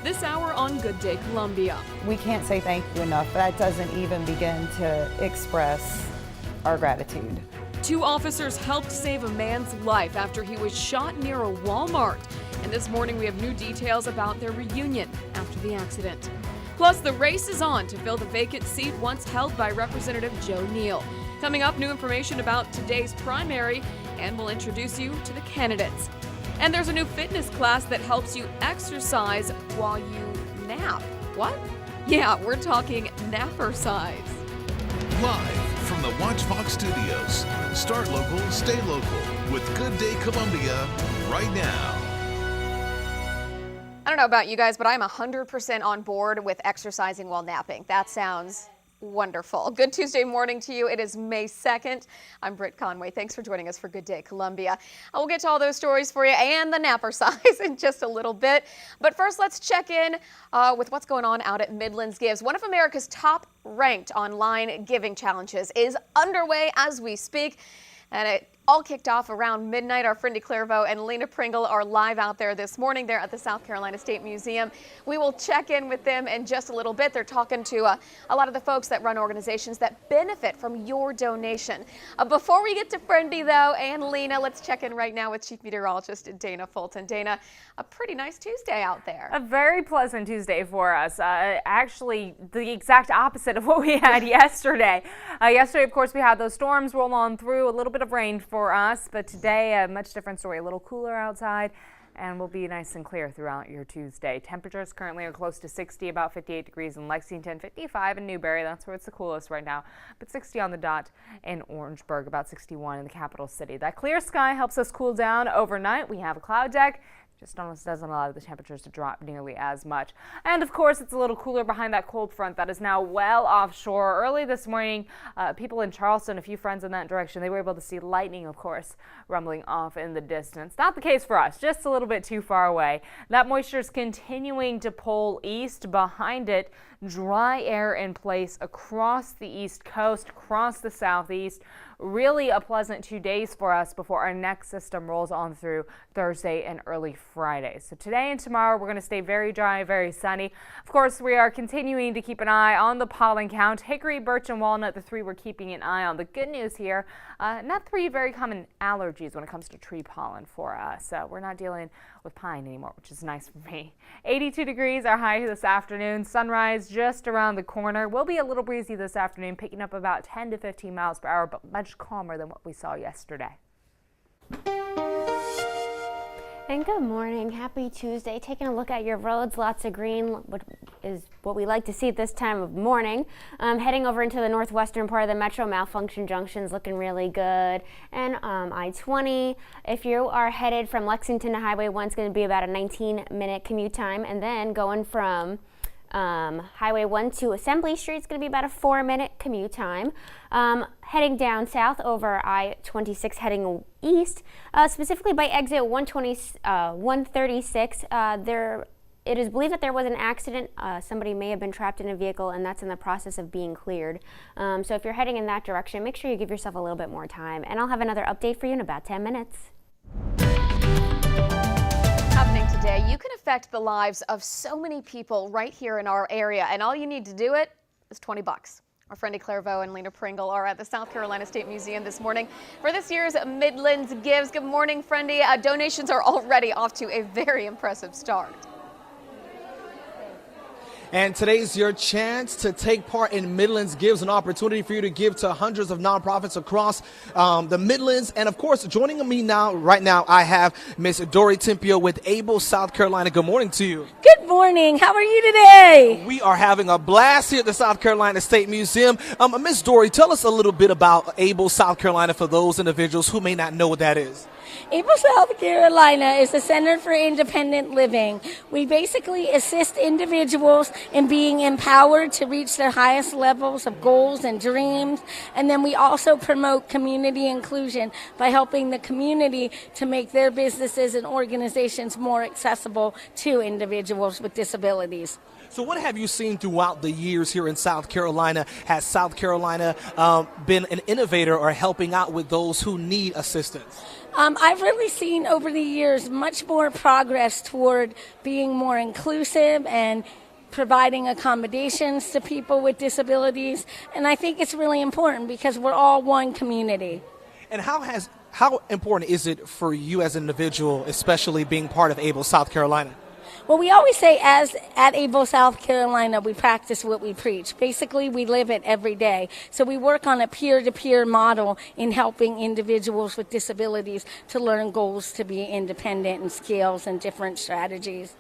This hour on Good Day Columbia. We can't say thank you enough. That doesn't even begin to express our gratitude. 2 officers helped save a man's life after he was shot near a Walmart. And this morning we have new details about their reunion after the accident. Plus, the race is on to fill the vacant seat once held by Representative Joe Neal. Coming up, new information about today's primary, and we'll introduce you to the candidates. And there's a new fitness class that helps you exercise while you nap. What? Yeah, we're talking napper-size. Live from the WatchFox studios. Start local, stay local with Good Day Columbia right now. I don't know about you guys, but I'm 100% on board with exercising while napping. That sounds wonderful. Good Tuesday morning to you. It is May 2nd. I'm Britt Conway. Thanks for joining us for Good Day Columbia. We'll get to all those stories for you and the napper size in just a little bit. But first, let's check in with what's going on out at Midlands Gives. One of America's top ranked online giving challenges is underway as we speak. And it all kicked off around midnight. Our friend Clairvaux and Lena Pringle are live out there this morning. They're at the South Carolina State Museum. We will check in with them in just a little bit. They're talking to a lot of the folks that run organizations that benefit from your donation. Before we get to Friendy, though, and Lena, let's check in right now with Chief Meteorologist Dana Fulton. Dana, a pretty nice Tuesday out there. A very pleasant Tuesday for us. Actually, the exact opposite of what we had yesterday. Yesterday, of course, we had those storms roll on through, a little bit of rain for us, but today a much different story. A little cooler outside, and will be nice and clear throughout your Tuesday. Temperatures currently are close to 60, about 58 degrees in Lexington, 55 in Newberry. That's where it's the coolest right now, but 60 on the dot in Orangeburg, about 61 in the capital city. That clear sky helps us cool down overnight. We have a cloud deck. Just almost doesn't allow the temperatures to drop nearly as much. And of course, it's a little cooler behind that cold front that is now well offshore. Early this morning, people in Charleston, a few friends in that direction, they were able to see lightning, of course, rumbling off in the distance. Not the case for us, just a little bit too far away. That moisture is continuing to pull east. Behind it, dry air in place across the east coast, across the southeast. Really a pleasant 2 days for us before our next system rolls on through Thursday and early Friday. So today and tomorrow we're going to stay very dry, very sunny. Of course, we are continuing to keep an eye on the pollen count. Hickory, birch, and walnut, the 3 we're keeping an eye on. The good news here, not 3 very common allergies when it comes to tree pollen for us. We're not dealing with pine anymore, which is nice for me. 82 degrees, our high this afternoon. Sunrise just around the corner. Will be a little breezy this afternoon, picking up about 10 to 15 miles per hour, but much calmer than what we saw yesterday. And good morning, happy Tuesday. Taking a look at your roads, lots of green, what is what we like to see at this time of morning. Heading over into the northwestern part of the metro, malfunction junction's looking really good. And I-20, if you are headed from Lexington to Highway 1, it's going to be about a 19-minute commute time. And then going from Highway 1 to Assembly Street is going to be about a 4-minute commute time. Heading down south over I-26, heading east, specifically by exit 136, it is believed that there was an accident. Somebody may have been trapped in a vehicle, and that's in the process of being cleared. So if you're heading in that direction, make sure you give yourself a little bit more time. And I'll have another update for you in about 10 minutes. Happening today, you can affect the lives of so many people right here in our area, and all you need to do it is $20. Our friend Clairvaux and Lena Pringle are at the South Carolina State Museum this morning for this year's Midlands Gives. Good morning, Friendy. Donations are already off to a very impressive start. And today's your chance to take part in Midlands Gives, an opportunity for you to give to hundreds of nonprofits across the Midlands. And of course, joining me right now, I have Miss Dory Tempio with Able, South Carolina. Good morning to you. Good morning. How are you today? We are having a blast here at the South Carolina State Museum. Miss Dory, tell us a little bit about Able, South Carolina for those individuals who may not know what that is. Able, South Carolina is the Center for Independent Living. We basically assist individuals in being empowered to reach their highest levels of goals and dreams. And then we also promote community inclusion by helping the community to make their businesses and organizations more accessible to individuals with disabilities. So what have you seen throughout the years here in South Carolina? Has South Carolina been an innovator or helping out with those who need assistance? I've really seen over the years much more progress toward being more inclusive and providing accommodations to people with disabilities. And I think it's really important because we're all one community. And how important is it for you as an individual, especially being part of ABLE South Carolina? Well, we always say at ABLE South Carolina, we practice what we preach. Basically, we live it every day. So we work on a peer-to-peer model in helping individuals with disabilities to learn goals to be independent and skills and different strategies.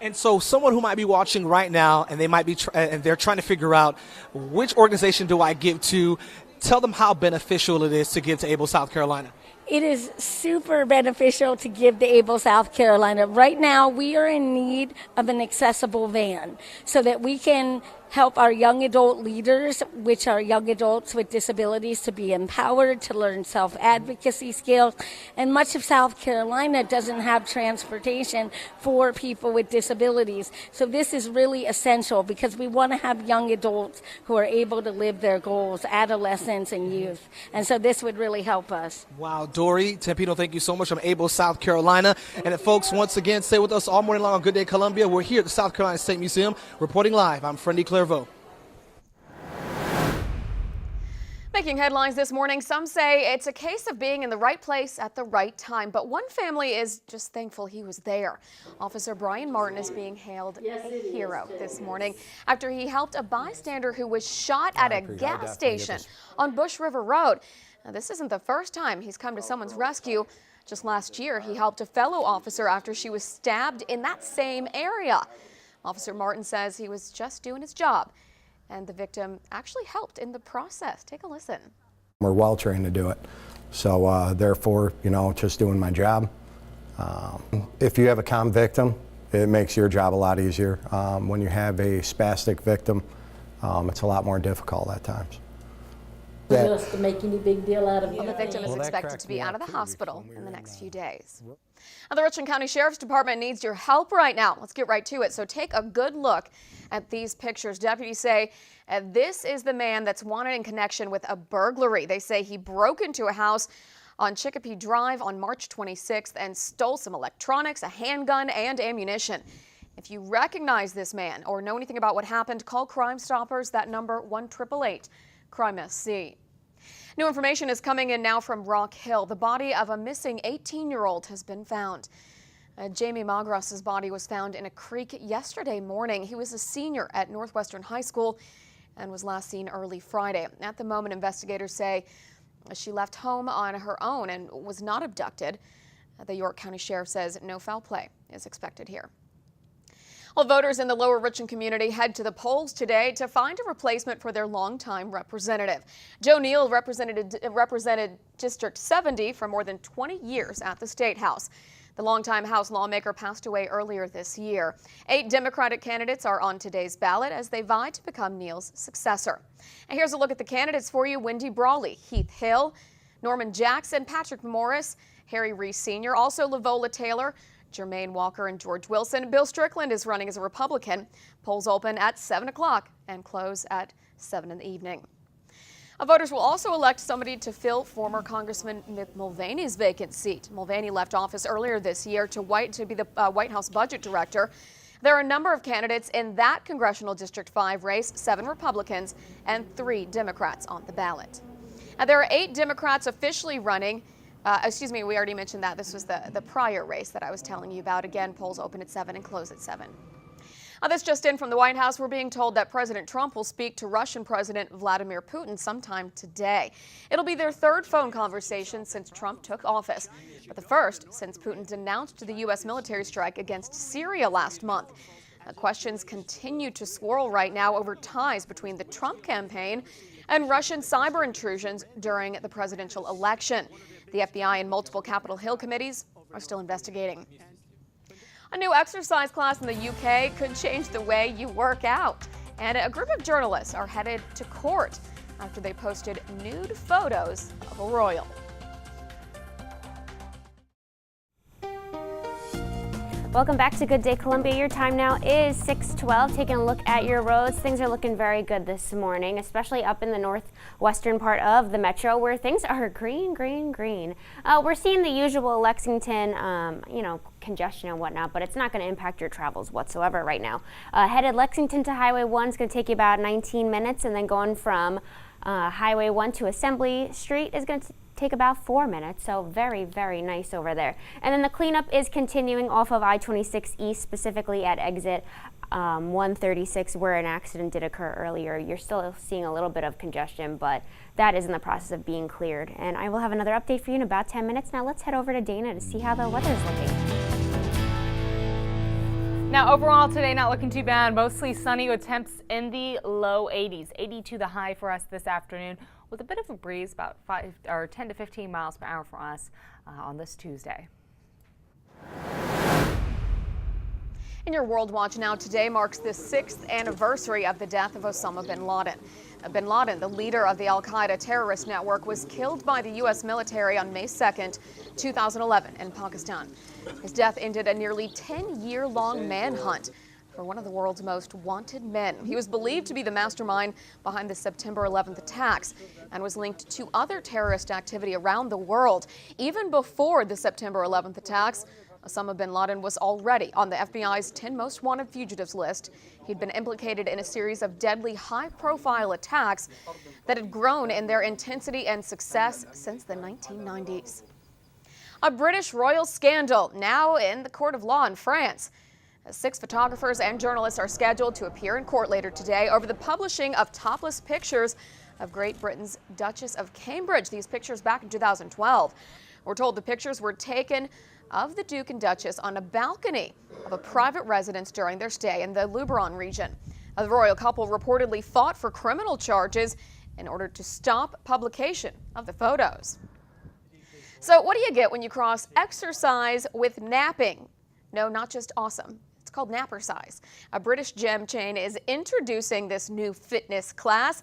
And so someone who might be watching right now and they might be and they're trying to figure out which organization do I give to, tell them how beneficial it is to give to ABLE South Carolina. It is super beneficial to give to ABLE South Carolina. Right now, we are in need of an accessible van so that we can help our young adult leaders, which are young adults with disabilities, to be empowered, to learn self-advocacy skills. And much of South Carolina doesn't have transportation for people with disabilities. So this is really essential because we want to have young adults who are able to live their goals, adolescents and youth. And so this would really help us. Wow, Dory Tempino, thank you so much from ABLE South Carolina. And folks, once again, stay with us all morning long on Good Day Columbia. We're here at the South Carolina State Museum reporting live. I'm Friendly Clairvaux. Making headlines this morning, some say it's a case of being in the right place at the right time, but one family is just thankful he was there. Officer Brian Martin is being hailed a hero this morning after he helped a bystander who was shot at a gas station on Bush River Road. Now, this isn't the first time he's come to someone's rescue. Just last year, he helped a fellow officer after she was stabbed in that same area. Officer Martin says he was just doing his job, and the victim actually helped in the process. Take a listen. We're well trained to do it, so therefore, just doing my job. If you have a calm victim, it makes your job a lot easier. When you have a spastic victim, it's a lot more difficult at times. Just to make any big deal out of it. Well, the victim is expected to be out of the hospital in the next few days. Now, the Richland County Sheriff's Department needs your help right now. Let's get right to it. So take a good look at these pictures. Deputies say this is the man that's wanted in connection with a burglary. They say he broke into a house on Chicopee Drive on March 26th and stole some electronics, a handgun, and ammunition. If you recognize this man or know anything about what happened, call Crime Stoppers. That number, 1-888-CRIME-SC. New information is coming in now from Rock Hill. The body of a missing 18-year-old has been found. Jamie Magros's body was found in a creek yesterday morning. He was a senior at Northwestern High School and was last seen early Friday. At the moment, investigators say she left home on her own and was not abducted. The York County Sheriff says no foul play is expected here. Well, voters in the Lower Richland community head to the polls today to find a replacement for their longtime representative. Joe Neal represented District 70 for more than 20 years at the State House. The longtime House lawmaker passed away earlier this year. 8 Democratic candidates are on today's ballot as they vie to become Neal's successor. And here's a look at the candidates for you. Wendy Brawley, Heath Hill, Norman Jackson, Patrick Morris, Harry Reese Sr., also Lavola Taylor, Jermaine Walker, and George Wilson. Bill Strickland is running as a Republican. Polls open at 7 o'clock and close at 7 in the evening. Voters will also elect somebody to fill former Congressman Mick Mulvaney's vacant seat. Mulvaney left office earlier this year to be the White House budget director. There are a number of candidates in that Congressional District 5 race, 7 Republicans and 3 Democrats on the ballot. Now, there are 8 Democrats officially running. We already mentioned that. This was the prior race that I was telling you about. Again, polls open at 7 and close at 7. This just in from the White House. We're being told that President Trump will speak to Russian President Vladimir Putin sometime today. It'll be their 3rd phone conversation since Trump took office, but the first since Putin denounced the U.S. military strike against Syria last month. Questions continue to swirl right now over ties between the Trump campaign and Russian cyber intrusions during the presidential election. The FBI and multiple Capitol Hill committees are still investigating. A new exercise class in the UK could change the way you work out. And a group of journalists are headed to court after they posted nude photos of a royal. Welcome back to Good Day Columbia. Your time now is 6:12. Taking a look at your roads, things are looking very good this morning, especially up in the northwestern part of the metro where things are green, green, green. We're seeing the usual Lexington, congestion and whatnot, but it's not going to impact your travels whatsoever right now. Headed Lexington to Highway 1 is going to take you about 19 minutes, and then going from Highway 1 to Assembly Street is going to take about 4 minutes, so very, very nice over there. And then the cleanup is continuing off of I-26 East, specifically at exit 136, where an accident did occur earlier. You're still seeing a little bit of congestion, but that is in the process of being cleared. And I will have another update for you in about 10 minutes. Now let's head over to Dana to see how the weather's looking. Now overall today, not looking too bad. Mostly sunny with temps in the low 80s. 82 the high for us this afternoon, with a bit of a breeze, about 10 to 15 miles per hour for us on this Tuesday. In your World Watch Now, today marks the 6th anniversary of the death of Osama bin Laden. Bin Laden, the leader of the al-Qaeda terrorist network, was killed by the U.S. military on May 2nd, 2011 in Pakistan. His death ended a nearly 10-year-long manhunt for one of the world's most wanted men. He was believed to be the mastermind behind the September 11th attacks and was linked to other terrorist activity around the world. Even before the September 11th attacks, Osama bin Laden was already on the FBI's 10 most wanted fugitives list. He'd been implicated in a series of deadly high-profile attacks that had grown in their intensity and success since the 1990s. A British royal scandal now in the court of law in France. 6 photographers and journalists are scheduled to appear in court later today over the publishing of topless pictures of Great Britain's Duchess of Cambridge. These pictures back in 2012. We're told the pictures were taken of the Duke and Duchess on a balcony of a private residence during their stay in the Luberon region. The royal couple reportedly fought for criminal charges in order to stop publication of the photos. So what do you get when you cross exercise with napping? No, not just awesome. It's called napper size. A British gym chain is introducing this new fitness class.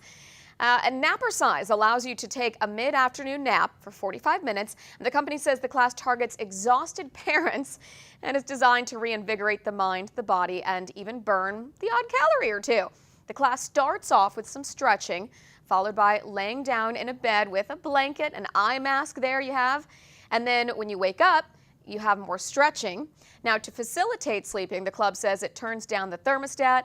And napper size allows you to take a mid-afternoon nap for 45 minutes. And the company says the class targets exhausted parents and is designed to reinvigorate the mind, the body, and even burn the odd calorie or two. The class starts off with some stretching, followed by laying down in a bed with a blanket, an eye mask there you have. And then when you wake up, you have more stretching. Now, to facilitate sleeping, the club says it turns down the thermostat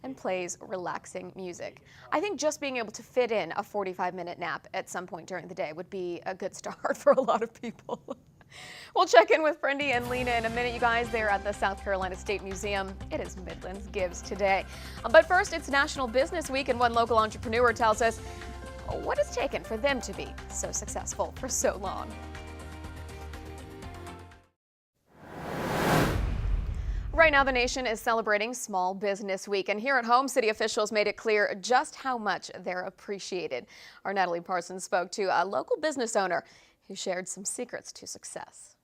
and plays relaxing music. I think just being able to fit in a 45-minute nap at some point during the day would be a good start for a lot of people. We'll check in with Brendy and Lena in a minute, you guys. They're at the South Carolina State Museum. It is Midland Gives today. But first, it's National Business Week, and one local entrepreneur tells us what it's taken for them to be so successful for so long. Right now, the nation is celebrating Small Business Week, and here at home, city officials made it clear just how much they're appreciated. Our Natalie Parsons spoke to a local business owner who shared some secrets to success.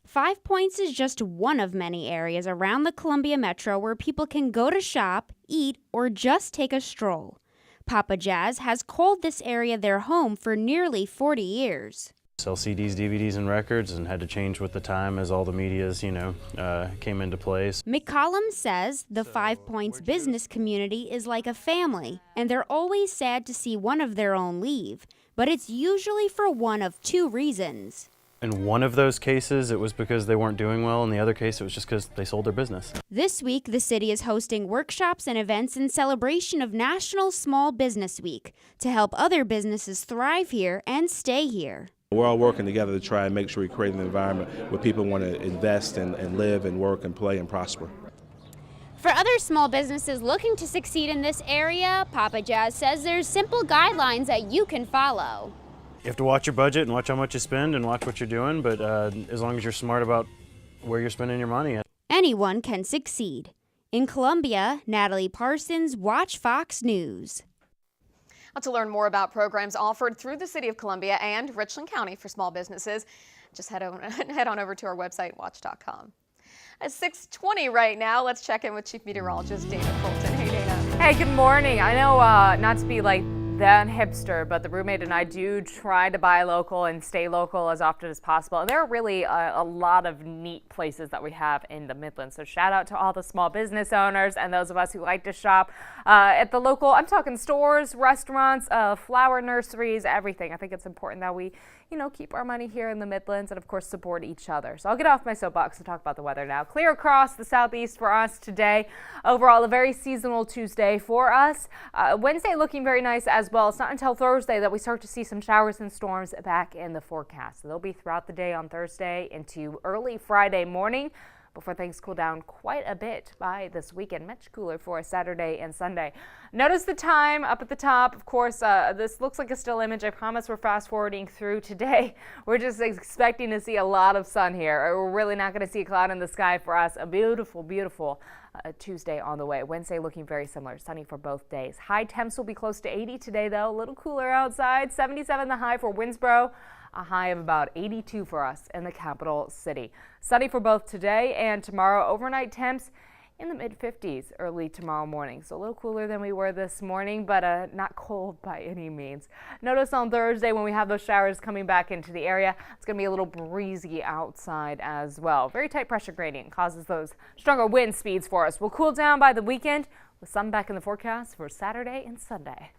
5 Points is just one of many areas around the Columbia Metro where people can go to shop, eat, or just take a stroll. Papa Jazz has called this area their home for nearly 40 years. Sell CDs, DVDs, and records, and had to change with the time as all the medias, came into place. McCollum says the 5 Points business community is like a family, and they're always sad to see one of their own leave, but it's usually for one of 2 reasons. In one of those cases, it was because they weren't doing well. In the other case, it was just because they sold their business. This week, the city is hosting workshops and events in celebration of National Small Business Week to help other businesses thrive here and stay here. We're all working together to try and make sure we create an environment where people want to invest and live and work and play and prosper. For other small businesses looking to succeed in this area, Papa Jazz says there's simple guidelines that you can follow. You have to watch your budget and watch how much you spend and watch what you're doing, but as long as you're smart about where you're spending your money. Anyone can succeed. In Columbia, Natalie Parsons, Watch Fox News. To learn more about programs offered through the City of Columbia and Richland County for small businesses, just head on over to our website, watch.com. At 6:20 right now, let's check in with Chief Meteorologist Dana Fulton. Hey, Dana. Hey, good morning. I know not to be like than hipster, but the roommate and I do try to buy local and stay local as often as possible. And there are really a lot of neat places that we have in the Midlands. So shout out to all the small business owners and those of us who like to shop at the local, I'm talking stores, restaurants, flower nurseries, everything. I think it's important that we, keep our money here in the Midlands and of course support each other. So I'll get off my soapbox and talk about the weather now. Clear across the southeast for us today. Overall, a very seasonal Tuesday for us. Wednesday looking very nice as well. It's not until Thursday that we start to see some showers and storms back in the forecast. So they'll be throughout the day on Thursday into early Friday morning, before things cool down quite a bit by this weekend. Much cooler for Saturday and Sunday. Notice the time up at the top. Of course, this looks like a still image. I promise we're fast forwarding through today. We're just expecting to see a lot of sun here. We're really not going to see a cloud in the sky for us. A beautiful, beautiful Tuesday on the way. Wednesday looking very similar. Sunny for both days. High temps will be close to 80 today, though. A little cooler outside. 77 the high for Winsboro. A high of about 82 for us in the capital city. Sunny for both today and tomorrow. Overnight temps in the mid-50s early tomorrow morning. So a little cooler than we were this morning, but not cold by any means. Notice on Thursday when we have those showers coming back into the area, it's going to be a little breezy outside as well. Very tight pressure gradient causes those stronger wind speeds for us. We'll cool down by the weekend with sun back in the forecast for Saturday and Sunday.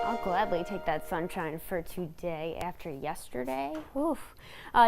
I'll gladly take that sunshine for today after yesterday. Oof.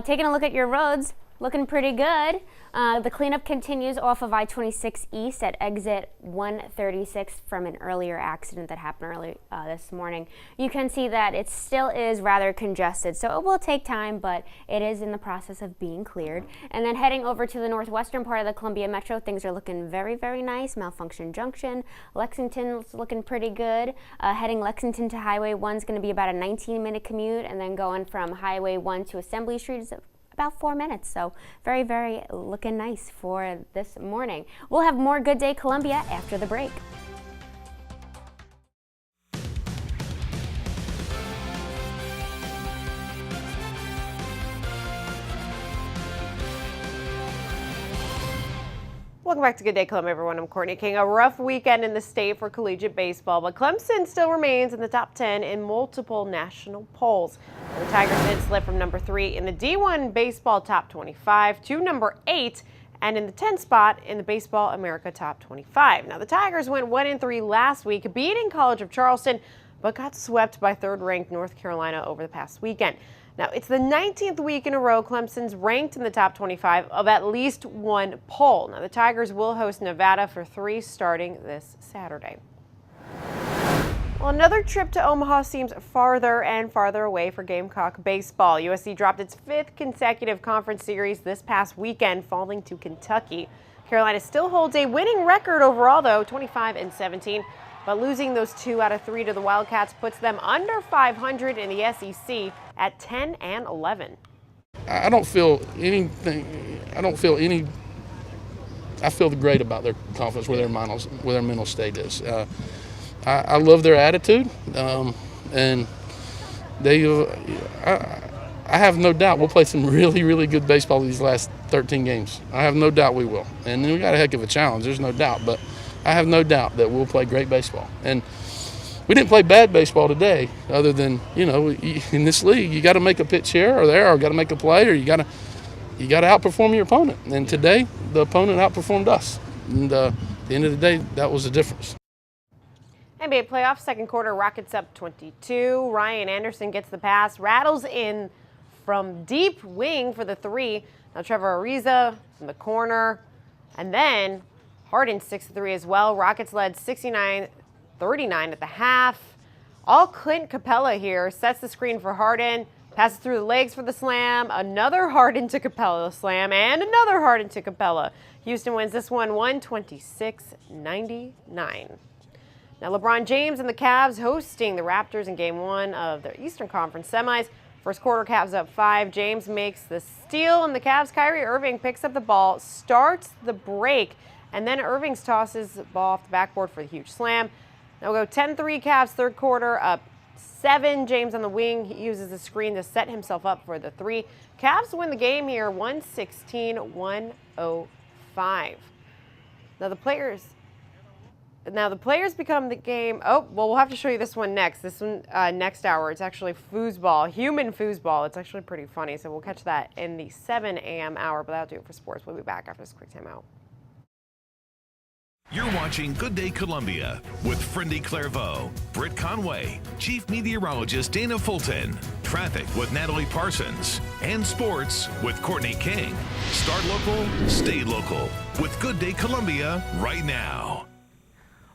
Taking a look at your roads, looking pretty good. The cleanup continues off of I-26 East at exit 136 from an earlier accident that happened early this morning. You can see that it still is rather congested, so it will take time, but it is in the process of being cleared. And then heading over to the northwestern part of the Columbia Metro, things are looking very, very nice. Malfunction Junction, Lexington's looking pretty good. Heading Lexington to Highway 1 is going to be about a 19-minute commute, and then going from Highway 1 to Assembly Street is about 4 minutes. So very, very looking nice for this morning. We'll have more Good Day Columbia after the break. Welcome back to Good Day Columbia, everyone. I'm Courtney King. A rough weekend in the state for collegiate baseball, but Clemson still remains in the top 10 in multiple national polls. The Tigers did slip from number 3 in the D1 baseball top 25 to number 8 and in the 10th spot in the Baseball America top 25. Now, the Tigers went 1-3 last week, beating College of Charleston, but got swept by third-ranked North Carolina over the past weekend. Now, it's the 19th week in a row Clemson's ranked in the top 25 of at least one poll. Now, the Tigers will host Nevada for 3 starting this Saturday. Well, another trip to Omaha seems farther and farther away for Gamecock baseball. USC dropped its 5th consecutive conference series this past weekend, falling to Kentucky. Carolina still holds a winning record overall, though, 25-17. But losing those 2 out of 3 to the Wildcats puts them under 500 in the SEC at 10-11. I don't feel anything. I feel great about their confidence, where their mental state is. I love their attitude, and I have no doubt we'll play some really, really good baseball these last 13 games. I have no doubt we will, and we got a heck of a challenge. There's no doubt, but I have no doubt that we'll play great baseball. And we didn't play bad baseball today, other than, in this league, you got to make a pitch here or there, or got to make a play, or you got to outperform your opponent. And today, the opponent outperformed us. And at the end of the day, that was the difference. NBA playoffs, second quarter, Rockets up 22. Ryan Anderson gets the pass, rattles in from deep wing for the 3. Now Trevor Ariza from the corner, and then Harden 6-3 as well. Rockets led 69-39 at the half. All Clint Capella here sets the screen for Harden, passes through the legs for the slam, another Harden to Capella slam, and another Harden to Capella. Houston wins this one 126-99. Now LeBron James and the Cavs hosting the Raptors in Game 1 of their Eastern Conference semis. First quarter, Cavs up 5. James makes the steal, and the Cavs' Kyrie Irving picks up the ball, starts the break, and then Irving tosses the ball off the backboard for the huge slam. Now we'll go 10-3 Cavs, third quarter, up 7. James on the wing. He uses the screen to set himself up for the 3. Cavs win the game here, 116-105. Now the players Now the players become the game. Oh, well, we'll have to show you this one next. This one next hour. It's actually foosball, human foosball. It's actually pretty funny. So we'll catch that in the 7 a.m. hour. But that'll do it for sports. We'll be back after this quick timeout. You're watching Good Day Columbia with Friendly Clairvaux, Britt Conway, Chief Meteorologist Dana Fulton, Traffic with Natalie Parsons, and Sports with Courtney King. Start local, stay local with Good Day Columbia right now.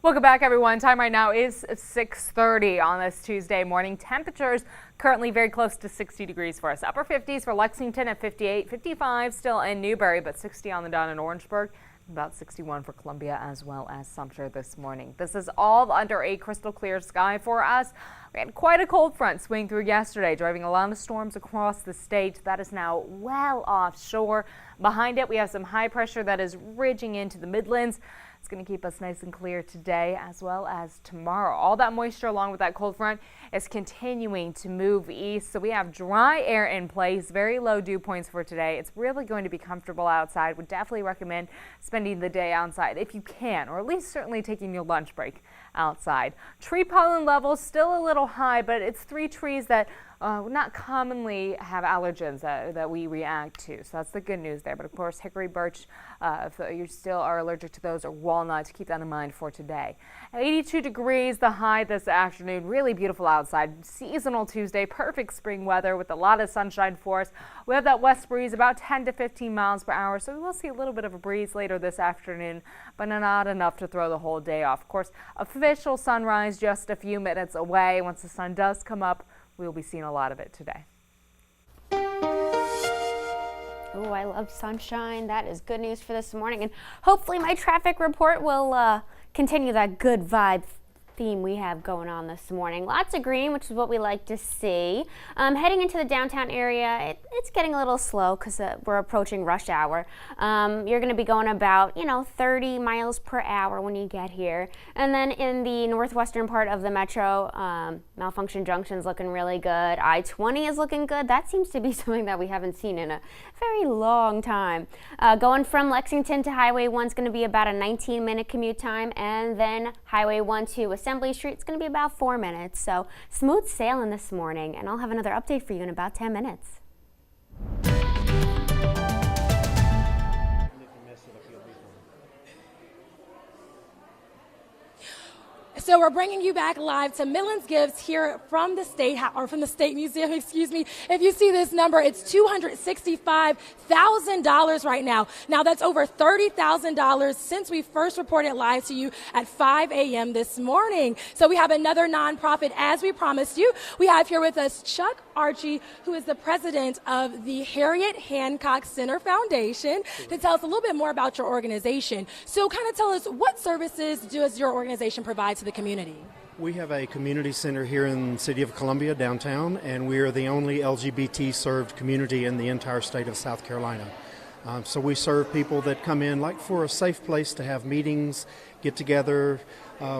Welcome back, everyone. Time right now is 6:30 on this Tuesday morning. Temperatures currently very close to 60 degrees for us. Upper 50s for Lexington at 58, 55 still in Newberry, but 60 on the dot in Orangeburg. About 61 for Columbia as well as Sumter this morning. This is all under a crystal clear sky for us. We had quite a cold front swing through yesterday, driving a lot of storms across the state. That is now well offshore. Behind it, we have some high pressure that is ridging into the Midlands. It's going to keep us nice and clear today as well as tomorrow. All that moisture along with that cold front is continuing to move east. So we have dry air in place, very low dew points for today. It's really going to be comfortable outside. Would definitely recommend spending the day outside if you can, or at least certainly taking your lunch break outside. Tree pollen levels still a little high, but it's 3 trees that not commonly have allergens that we react to. So that's the good news there. But of course, hickory, birch, if you still are allergic to those, or walnuts, keep that in mind for today. 82 degrees, the high this afternoon. Really beautiful outside. Seasonal Tuesday, perfect spring weather with a lot of sunshine for us. We have that west breeze about 10 to 15 miles per hour. So we will see a little bit of a breeze later this afternoon, but not enough to throw the whole day off. Of course, official sunrise just a few minutes away. Once the sun does come up, we'll be seeing a lot of it today. Oh, I love sunshine. That is good news for this morning. And hopefully my traffic report will continue that good vibe theme we have going on this morning. Lots of green, which is what we like to see. Heading into the downtown area, it's getting a little slow because we're approaching rush hour. You're going to be going about, 30 miles per hour when you get here. And then in the northwestern part of the metro, Malfunction Junction's looking really good. I-20 is looking good. That seems to be something that we haven't seen in a very long time. Going from Lexington to Highway 1 is going to be about a 19-minute commute time, and then Highway 1 to Assembly Street is going to be about 4 minutes. So smooth sailing this morning, and I'll have another update for you in about 10 minutes. So we're bringing you back live to Midlands Gives here from the State Museum, excuse me. If you see this number, it's $265,000 right now. Now that's over $30,000 since we first reported live to you at 5 a.m. this morning. So we have another nonprofit, as we promised you. We have here with us Chuck Archie, who is the president of the Harriet Hancock Center Foundation, to tell us a little bit more about your organization. So kind of tell us, what services does your organization provide to the community? We have a community center here in the city of Columbia, downtown, and we are the only LGBT-served community in the entire state of South Carolina. So we serve people that come in like for a safe place to have meetings, get together.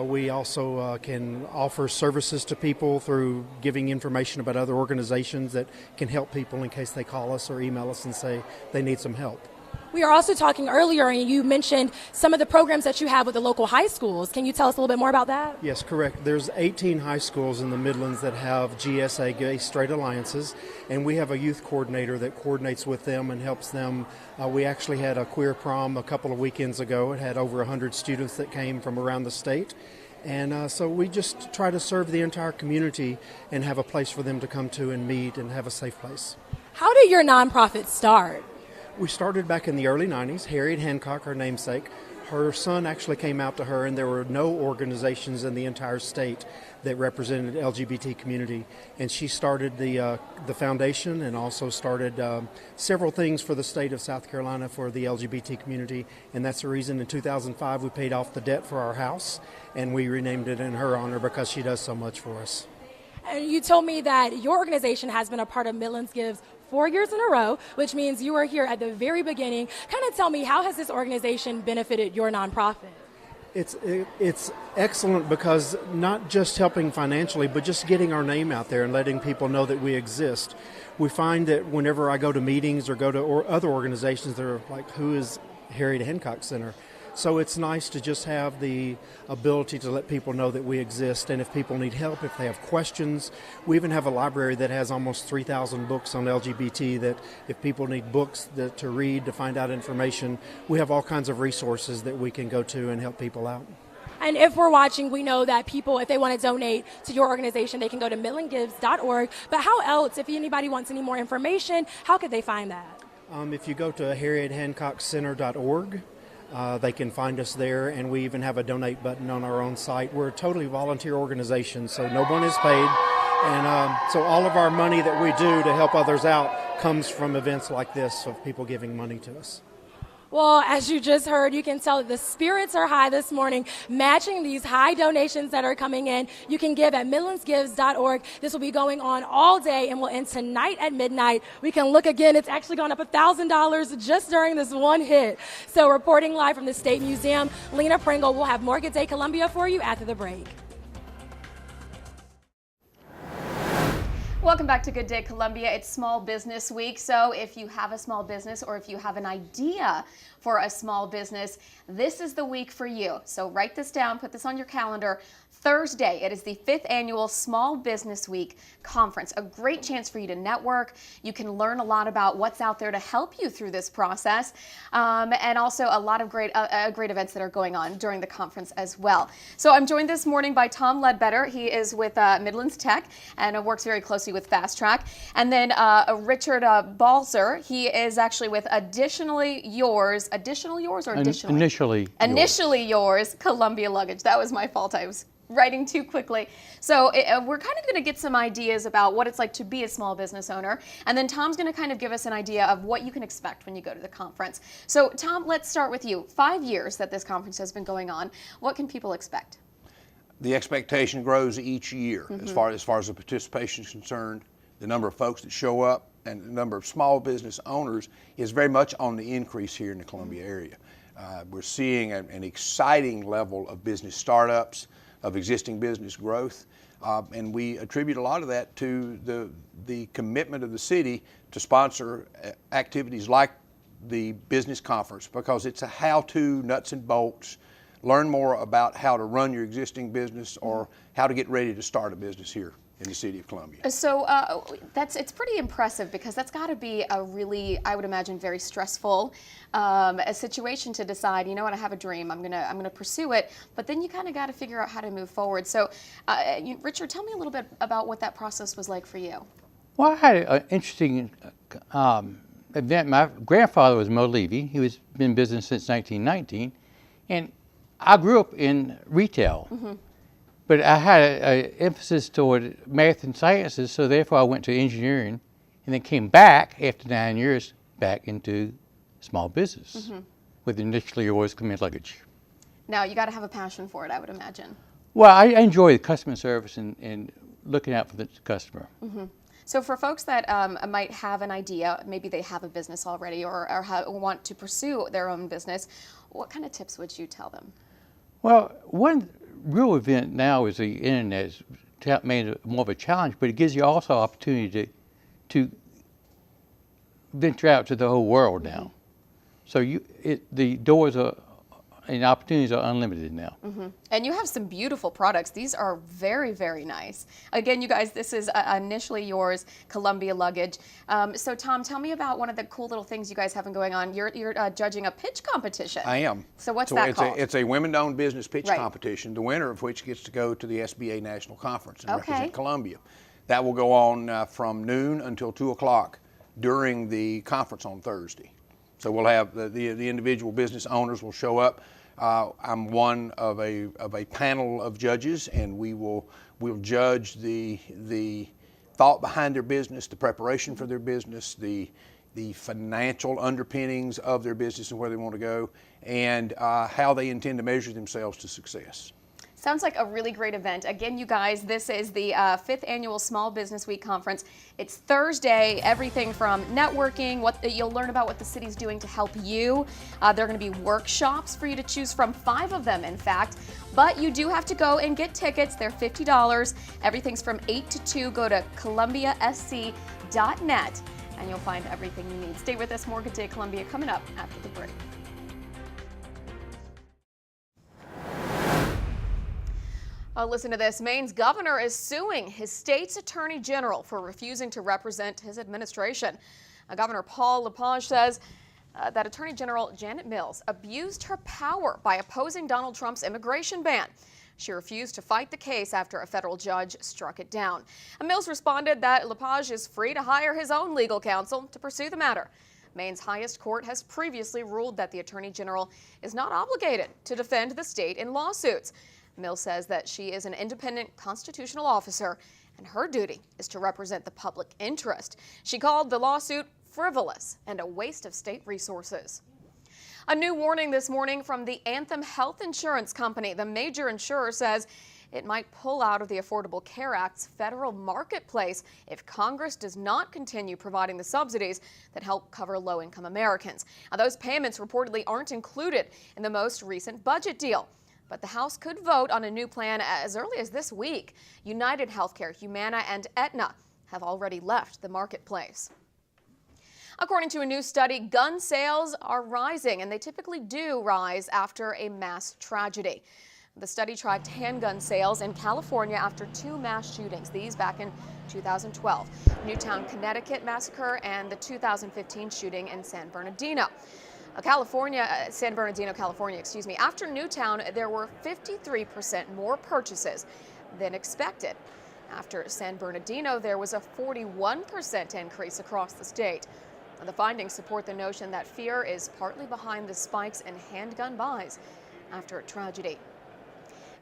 We also can offer services to people through giving information about other organizations that can help people in case they call us or email us and say they need some help. We are also talking earlier, and you mentioned some of the programs that you have with the local high schools. Can you tell us a little bit more about that? Yes, correct. There's 18 high schools in the Midlands that have GSA, Gay Straight Alliances, and we have a youth coordinator that coordinates with them and helps them. We actually had a queer prom a couple of weekends ago. It had over 100 students that came from around the state. And so we just try to serve the entire community and have a place for them to come to and meet and have a safe place. How did your nonprofit start? We started back in the early 90s. Harriet Hancock, her namesake, her son actually came out to her, and there were no organizations in the entire state that represented the LGBT community. And she started the foundation and also started several things for the state of South Carolina for the LGBT community. And that's the reason in 2005 we paid off the debt for our house, and we renamed it in her honor because she does so much for us. And you told me that your organization has been a part of Midlands Gives 4 years in a row, which means you were here at the very beginning. Kind of tell me, how has this organization benefited your nonprofit? It's excellent because not just helping financially, but just getting our name out there and letting people know that we exist. We find that whenever I go to meetings or go to other organizations, they're like, who is Harriet Hancock Center? So it's nice to just have the ability to let people know that we exist, and if people need help, if they have questions, we even have a library that has almost 3,000 books on LGBT, that if people need books to read, to find out information, we have all kinds of resources that we can go to and help people out. And if we're watching, we know that people, if they want to donate to your organization, they can go to midlandgives.org. But how else, if anybody wants any more information, how could they find that? If you go to harriethancockcenter.org, they can find us there, and we even have a donate button on our own site. We're a totally volunteer organization, so no one is paid. And so all of our money that we do to help others out comes from events like this, of people giving money to us. Well, as you just heard, you can tell that the spirits are high this morning, matching these high donations that are coming in. You can give at midlandsgives.org. This will be going on all day and will end tonight at midnight. We can look again. It's actually gone up $1,000 just during this one hit. So reporting live from the State Museum, Lena Pringle will have more Good Day Columbia for you after the break. Welcome back to Good Day Columbia. It's Small Business Week, so if you have a small business or if you have an idea for a small business, this is the week for you. So write this down, put this on your calendar. Thursday, it is the 5th annual Small Business Week conference. A great chance for you to network. You can learn a lot about what's out there to help you through this process, and also a lot of great events that are going on during the conference as well. So I'm joined this morning by Tom Ledbetter. He is with Midlands Tech and works very closely with Fast Track. And then Richard Balzer. He is actually with Initially Yours, Columbia Luggage. That was my fault. I was writing too quickly. So we're kind of going to get some ideas about what it's like to be a small business owner. And then Tom's going to kind of give us an idea of what you can expect when you go to the conference. So Tom, let's start with you. 5 years that this conference has been going on. What can people expect? The expectation grows each year as far as the participation is concerned. The number of folks that show up and the number of small business owners is very much on the increase here in the Columbia area. We're seeing an exciting level of business startups, of existing business growth, and we attribute a lot of that to the commitment of the city to sponsor activities like the business conference, because it's a how-to, nuts and bolts, learn more about how to run your existing business or how to get ready to start a business here in the city of Columbia. So it's pretty impressive, because that's got to be a really, I would imagine, very stressful a situation to decide, you know what, I have a dream, I'm gonna pursue it, but then you kind of got to figure out how to move forward. So Richard, tell me a little bit about what that process was like for you. Well, I had an interesting event. My grandfather was Mo Levy. He was been in business since 1919, and I grew up in retail. But I had an emphasis toward math and sciences, so therefore I went to engineering and then came back after 9 years back into small business with Initially Yours Midland Luggage. Now, you got to have a passion for it, I would imagine. Well, I enjoy the customer service and looking out for the customer. So for folks that might have an idea, maybe they have a business already or want to pursue their own business, what kind of tips would you tell them? Well, one real event now is the internet has made it more of a challenge, but it gives you also opportunity to venture out to the whole world now. So the doors and opportunities are unlimited now. And you have some beautiful products. These are very, very nice. Again, you guys, this is Initially Yours Columbia Luggage. So Tom, tell me about one of the cool little things you guys have going on. You're judging a pitch competition. I am. So what's that called? It's a women-owned business pitch competition, the winner of which gets to go to the SBA National Conference and represent Columbia. That will go on from noon until 2 o'clock during the conference on Thursday. So we'll have the individual business owners will show up. I'm one of a panel of judges, and we'll judge the thought behind their business, the preparation for their business, the financial underpinnings of their business and where they want to go, and how they intend to measure themselves to success. Sounds like a really great event. Again, you guys, this is the 5th annual Small Business Week conference. It's Thursday, everything from networking, you'll learn about what the city's doing to help you. There are going to be workshops for you to choose from, 5 of them in fact, but you do have to go and get tickets. They're $50. Everything's from 8 to 2. Go to columbiasc.net and you'll find everything you need. Stay with us, more Good Day Columbia coming up after the break. Listen to this. Maine's governor is suing his state's attorney general for refusing to represent his administration. Governor Paul LePage says that Attorney General Janet Mills abused her power by opposing Donald Trump's immigration ban. She refused to fight the case after a federal judge struck it down. Mills responded that LePage is free to hire his own legal counsel to pursue the matter. Maine's highest court has previously ruled that the Attorney General is not obligated to defend the state in lawsuits. Mills says that she is an independent constitutional officer and her duty is to represent the public interest. She called the lawsuit frivolous and a waste of state resources. A new warning this morning from the Anthem Health Insurance Company. The major insurer says it might pull out of the Affordable Care Act's federal marketplace if Congress does not continue providing the subsidies that help cover low-income Americans. Now, those payments reportedly aren't included in the most recent budget deal. But the House could vote on a new plan as early as this week. United Healthcare, Humana, and Aetna have already left the marketplace. According to a new study, gun sales are rising, and they typically do rise after a mass tragedy. The study tracked handgun sales in California after 2 mass shootings, these back in 2012, Newtown, Connecticut massacre and the 2015 shooting in San Bernardino, California. After Newtown, there were 53% more purchases than expected. After San Bernardino, there was a 41% increase across the state. The findings support the notion that fear is partly behind the spikes in handgun buys after a tragedy.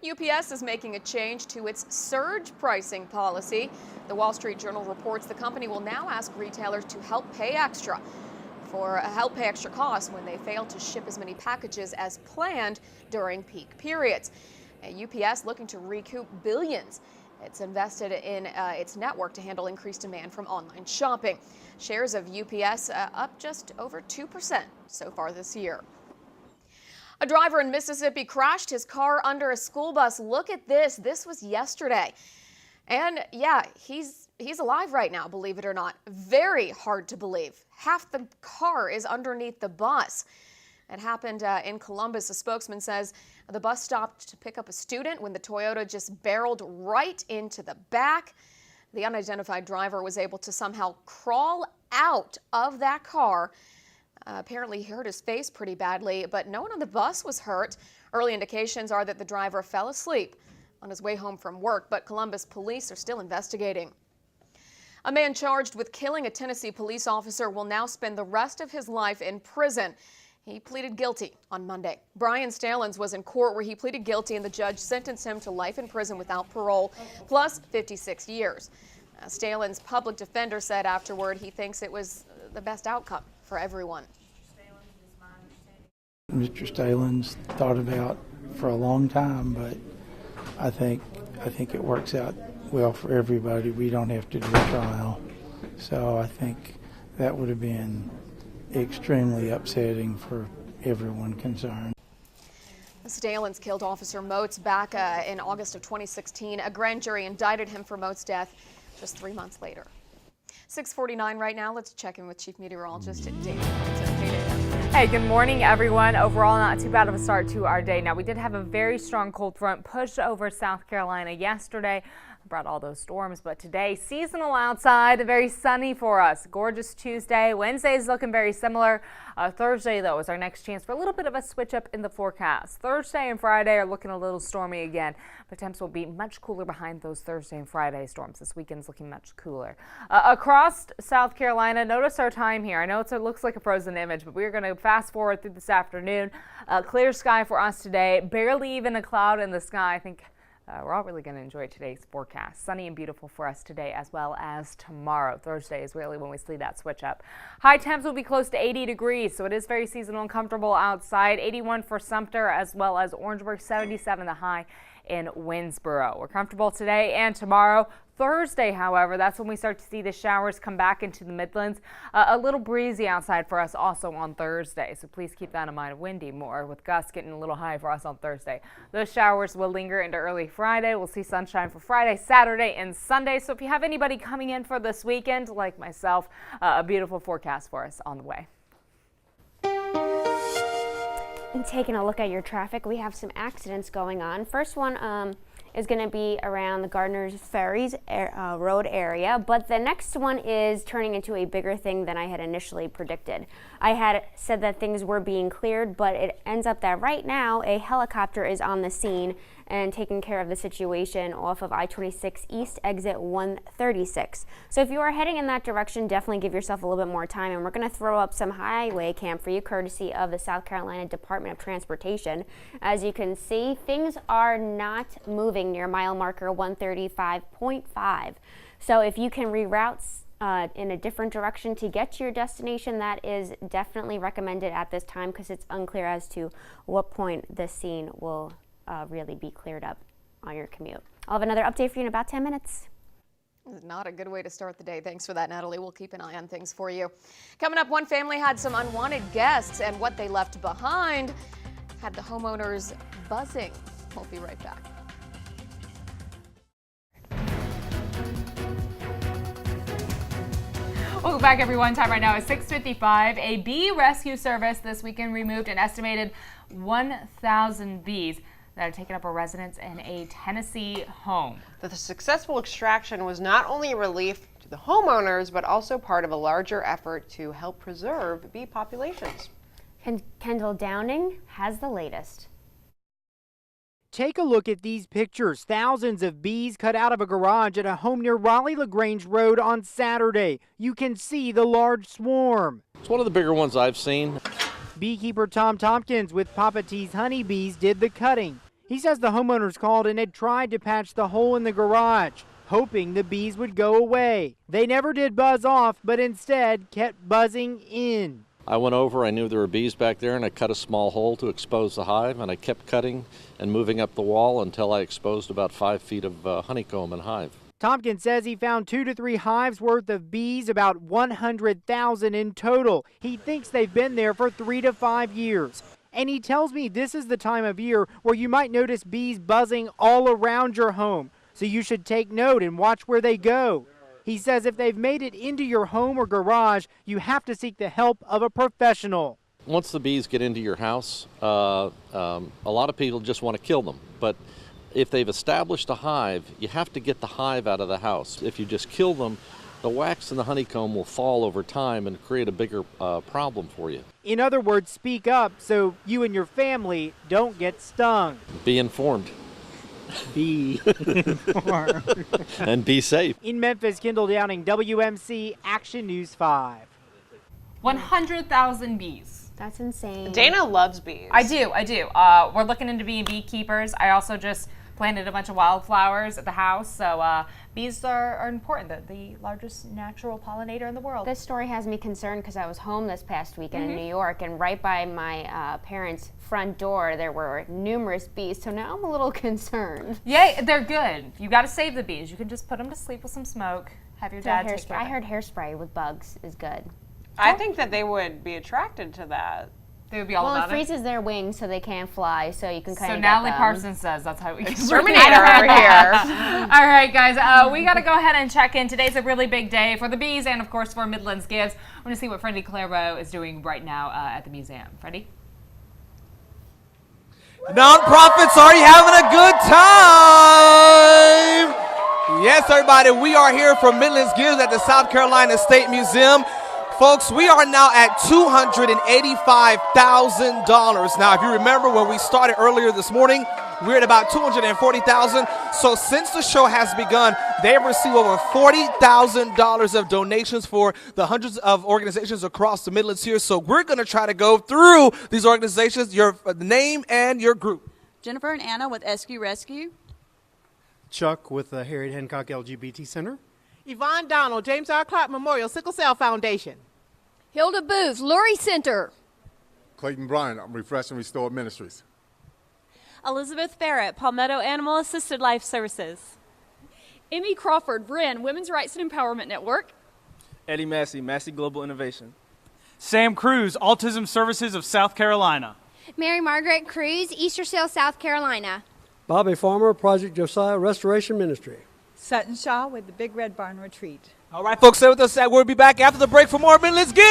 UPS is making a change to its surge pricing policy. The Wall Street Journal reports the company will now ask retailers to help pay extra costs when they fail to ship as many packages as planned during peak periods. UPS looking to recoup billions. It's invested in its network to handle increased demand from online shopping. Shares of UPS up just over 2% so far this year. A driver in Mississippi crashed his car under a school bus. Look at this. This was yesterday. And yeah, he's alive right now, believe it or not. Very hard to believe. Half the car is underneath the bus. It happened in Columbus. A spokesman says the bus stopped to pick up a student when the Toyota just barreled right into the back. The unidentified driver was able to somehow crawl out of that car. Apparently he hurt his face pretty badly, but no one on the bus was hurt. Early indications are that the driver fell asleep on his way home from work, but Columbus police are still investigating. A man charged with killing a Tennessee police officer will now spend the rest of his life in prison. He pleaded guilty on Monday. Brian Stalins was in court where he pleaded guilty and the judge sentenced him to life in prison without parole, plus 56 years. Stalins' public defender said afterward he thinks it was the best outcome for everyone. Mr. Stalins thought about for a long time, but I think it works out well for everybody. We don't have to do a trial. So I think that would have been extremely upsetting for everyone concerned. Stalins killed Officer Moats back in August of 2016. A grand jury indicted him for Moats' death just 3 months later. 6:49 right now. Let's check in with Chief Meteorologist Dana Fulton. Hey, good morning, everyone. Overall, not too bad of a start to our day. Now, we did have a very strong cold front push over South Carolina yesterday. Brought all those storms, but today seasonal outside, very sunny for us. Gorgeous Tuesday. Wednesday is looking very similar. Thursday, though, is our next chance for a little bit of a switch up in the forecast. Thursday and Friday are looking a little stormy again, but temps will be much cooler behind those Thursday and Friday storms. This weekend's looking much cooler. Across South Carolina, notice our time here. I know it looks like a frozen image, but we're going to fast forward through this afternoon. Clear sky for us today. Barely even a cloud in the sky. I think we're all really going to enjoy today's forecast. Sunny and beautiful for us today as well as tomorrow. Thursday is really when we see that switch up. High temps will be close to 80 degrees, so it is very seasonal and comfortable outside. 81 for Sumter as well as Orangeburg, 77 the high in Winnsboro. We're comfortable today and tomorrow. Thursday, however, that's when we start to see the showers come back into the Midlands. A little breezy outside for us also on Thursday, so please keep that in mind. Windy more with gusts getting a little high for us on Thursday. Those showers will linger into early Friday. We'll see sunshine for Friday, Saturday, and Sunday. So if you have anybody coming in for this weekend, like myself, a beautiful forecast for us on the way. And taking a look at your traffic, we have some accidents going on. First one is going to be around the Gardner's Ferries Road area, but the next one is turning into a bigger thing than I had initially predicted. I had said that things were being cleared, but it ends up that right now a helicopter is on the scene and taking care of the situation off of I-26 East, exit 136. So if you are heading in that direction, definitely give yourself a little bit more time, and we're going to throw up some highway cam for you, courtesy of the South Carolina Department of Transportation. As you can see, things are not moving near mile marker 135.5. So if you can reroute in a different direction to get to your destination, that is definitely recommended at this time, because it's unclear as to what point the scene will really be cleared up on your commute. I'll have another update for you in about 10 minutes. Not a good way to start the day. Thanks for that, Natalie. We'll keep an eye on things for you. Coming up, one family had some unwanted guests, and what they left behind had the homeowners buzzing. We'll be right back. Welcome back, everyone. Time right now is 6:55. A bee rescue service this weekend removed an estimated 1,000 bees that had taken up a residence in a Tennessee home. The successful extraction was not only a relief to the homeowners, but also part of a larger effort to help preserve bee populations. Kendall Downing has the latest. Take a look at these pictures. Thousands of bees cut out of a garage at a home near Raleigh-LaGrange Road on Saturday. You can see the large swarm. It's one of the bigger ones I've seen. Beekeeper Tom Tompkins with Papa T's honeybees did the cutting. He says the homeowners called and had tried to patch the hole in the garage, hoping the bees would go away. They never did buzz off, but instead kept buzzing in. I went over, I knew there were bees back there, and I cut a small hole to expose the hive, and I kept cutting and moving up the wall until I exposed about 5 feet of honeycomb and hive. Tompkins says he found 2 to 3 hives worth of bees, about 100,000 in total. He thinks they've been there for 3 to 5 years. And he tells me this is the time of year where you might notice bees buzzing all around your home. So you should take note and watch where they go. He says if they've made it into your home or garage, you have to seek the help of a professional. Once the bees get into your house, a lot of people just want to kill them. But if they've established a hive, you have to get the hive out of the house. If you just kill them, the wax and the honeycomb will fall over time and create a bigger problem for you. In other words, speak up so you and your family don't get stung. Be informed. Be informed. And be safe. In Memphis, Kendall Downing, WMC Action News 5. 100,000 bees. That's insane. Dana loves bees. I do. We're looking into being beekeepers. I also just planted a bunch of wildflowers at the house, so bees are important. They're the largest natural pollinator in the world. This story has me concerned because I was home this past weekend in New York, and right by my parents' front door there were numerous bees, so now I'm a little concerned. Yeah, they're good. You got to save the bees. You can just put them to sleep with some smoke, have your dad take care of I heard hairspray with bugs is good. I think that they would be attracted to that. They would be all Well, about it freezes their wings so they can't fly, so you can kind of So Natalie Parsons says that's how we can Exterminator over here. All right, guys, we got to go ahead and check in. Today's a really big day for the bees and, of course, for Midlands Gives. We're going to see what Freddie Clairvaux is doing right now at the museum. Freddie? Nonprofits, are you having a good time? Yes, everybody, we are here from Midlands Gives at the South Carolina State Museum. Folks, we are now at $285,000. Now, if you remember when we started earlier this morning, we're at about $240,000. So since the show has begun, they've received over $40,000 of donations for the hundreds of organizations across the Midlands here. So we're going to try to go through these organizations, your name and your group. Jennifer and Anna with SQ Rescue. Chuck with the Harriet Hancock LGBT Center. Yvonne Donald, James R. Clark Memorial Sickle Cell Foundation. Hilda Booth, Lurie Center. Clayton Bryan, Refresh and Restore Ministries. Elizabeth Barrett, Palmetto Animal Assisted Life Services. Emmy Crawford, Wren, Women's Rights and Empowerment Network. Eddie Massey, Massey Global Innovation. Sam Cruz, Autism Services of South Carolina. Mary Margaret Cruz, Easter Sale, South Carolina. Bobby Farmer, Project Josiah Restoration Ministry. Sutton Shaw with the Big Red Barn Retreat. All right, folks, stay with us. We'll be back after the break for more Midlands Gives.